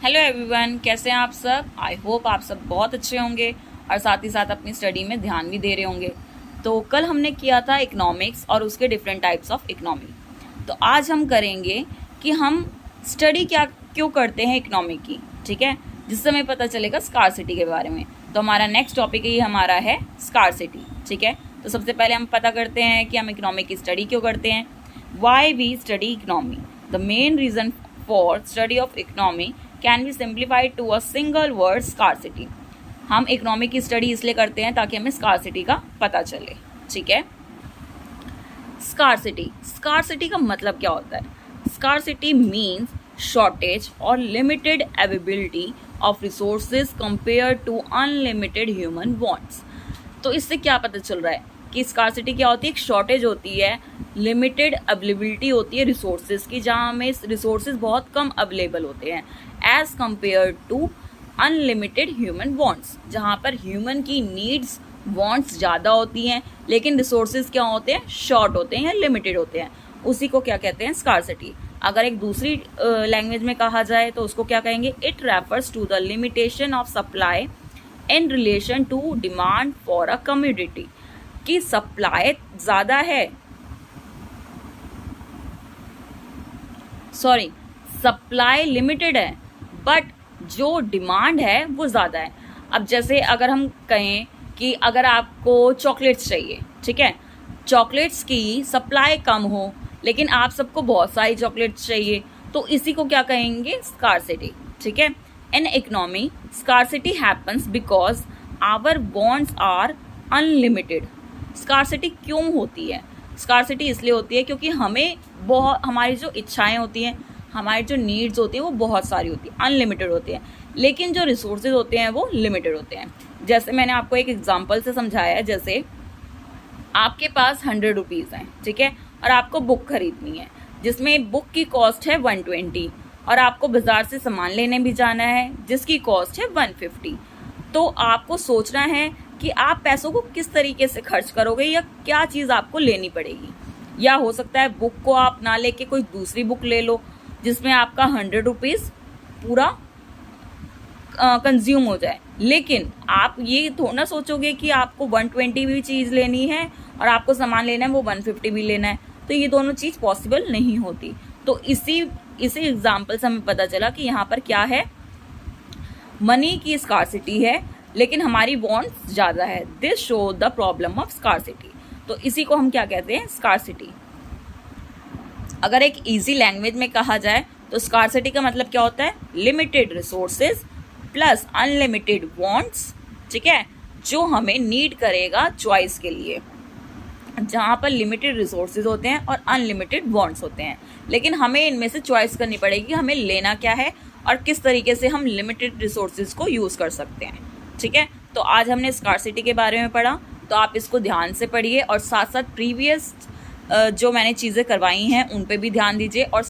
Hello everyone, कैसे हैं आप सब। आई होप आप सब बहुत अच्छे होंगे और साथ ही साथ अपनी स्टडी में ध्यान भी दे रहे होंगे। तो कल हमने किया था इकोनॉमिक्स और उसके डिफरेंट टाइप्स ऑफ इकोनॉमी। तो आज हम करेंगे कि हम स्टडी क्यों करते हैं इकोनॉमी की, ठीक है, जिससे हमें पता चलेगा स्कार्सिटी के बारे में। तो हमारा नेक्स्ट टॉपिक ही हमारा है स्कार्सिटी, ठीक है। तो सबसे पहले हम पता करते हैं कि हम इकोनॉमी की स्टडी क्यों करते हैं। Why we study economy. The main reason for study of economy can be simplified to a single word scarcity. हम इकोनॉमी की स्टडी इसलिए करते हैं ताकि हमें स्कार्सिटी का पता चले, ठीक है। स्कार्सिटी का मतलब क्या होता है। स्कार्सिटी मीन्स शॉर्टेज और limited availability of resources compare to unlimited human wants. तो इससे क्या पता चल रहा है कि स्कार्सिटी क्या होती है। एक शॉर्टेज होती है, लिमिटेड अवेलेबिलिटी होती है रिसोर्सेज की, जहाँ हमें रिसोर्सेज बहुत कम अवेलेबल होते हैं as compare to unlimited human wants, जहाँ पर ह्यूमन की नीड्स वांट्स ज़्यादा होती हैं लेकिन रिसोर्सेज क्या होते हैं, शॉर्ट होते हैं या लिमिटेड होते हैं। उसी को क्या कहते हैं, स्कार्सिटी। अगर एक दूसरी लैंग्वेज में कहा जाए तो उसको क्या कहेंगे, it refers to the limitation of supply in relation to demand for a community. कि सप्लाई ज़्यादा है, सप्लाई लिमिटेड है बट जो डिमांड है वो ज़्यादा है। अब जैसे अगर हम कहें कि अगर आपको चॉकलेट्स चाहिए, ठीक है, चॉकलेट्स की सप्लाई कम हो लेकिन आप सबको बहुत सारी चॉकलेट्स चाहिए, तो इसी को क्या कहेंगे, स्कार्सिटी, ठीक है। In economy scarcity happens because our wants are unlimited. Scarcity क्यों होती है, स्कार्सिटी इसलिए होती है क्योंकि हमारी जो इच्छाएं होती हैं, हमारी जो नीड्स होती हैं वो बहुत सारी होती हैं, अनलिमिटेड होती हैं, लेकिन जो रिसोर्सेज होते हैं वो लिमिटेड होते हैं। जैसे मैंने आपको एक एग्जांपल से समझाया है, जैसे आपके पास 100 रुपीज़ हैं, ठीक है, और आपको बुक खरीदनी है जिसमें बुक की कॉस्ट है 120 और आपको बाज़ार से सामान लेने भी जाना है जिसकी कॉस्ट है 150। तो आपको सोचना है कि आप पैसों को किस तरीके से खर्च करोगे या क्या चीज़ आपको लेनी पड़ेगी। या हो सकता है बुक को आप ना लेके कोई दूसरी बुक ले लो जिसमें आपका 100 रुपीज़ पूरा कंज्यूम हो जाए, लेकिन आप ये थोड़ा ना सोचोगे कि आपको 120 भी चीज़ लेनी है और आपको सामान लेना है वो 150 भी लेना है। तो ये दोनों चीज़ पॉसिबल नहीं होती। तो इसी एग्जाम्पल से हमें पता चला कि यहाँ पर क्या है, मनी की स्कार्सिटी है लेकिन हमारी वांट्स ज़्यादा है। This show the problem of scarcity. तो इसी को हम क्या कहते हैं, स्कार्सिटी। अगर एक इजी लैंग्वेज में कहा जाए तो स्कार्सिटी का मतलब क्या होता है, limited resources plus unlimited wants, ठीक है, जो हमें नीड करेगा चॉइस के लिए, जहाँ पर लिमिटेड रिसोर्सेज होते हैं और अनलिमिटेड वांट्स होते हैं, लेकिन हमें इनमें से चॉइस करनी पड़ेगी हमें लेना क्या है और किस तरीके से हम लिमिटेड रिसोर्सेज को यूज़ कर सकते हैं, ठीक है। तो आज हमने स्कार्सिटी के बारे में पढ़ा, तो आप इसको ध्यान से पढ़िए और साथ साथ प्रीवियस जो मैंने चीज़ें करवाई हैं उन पे भी ध्यान दीजिए और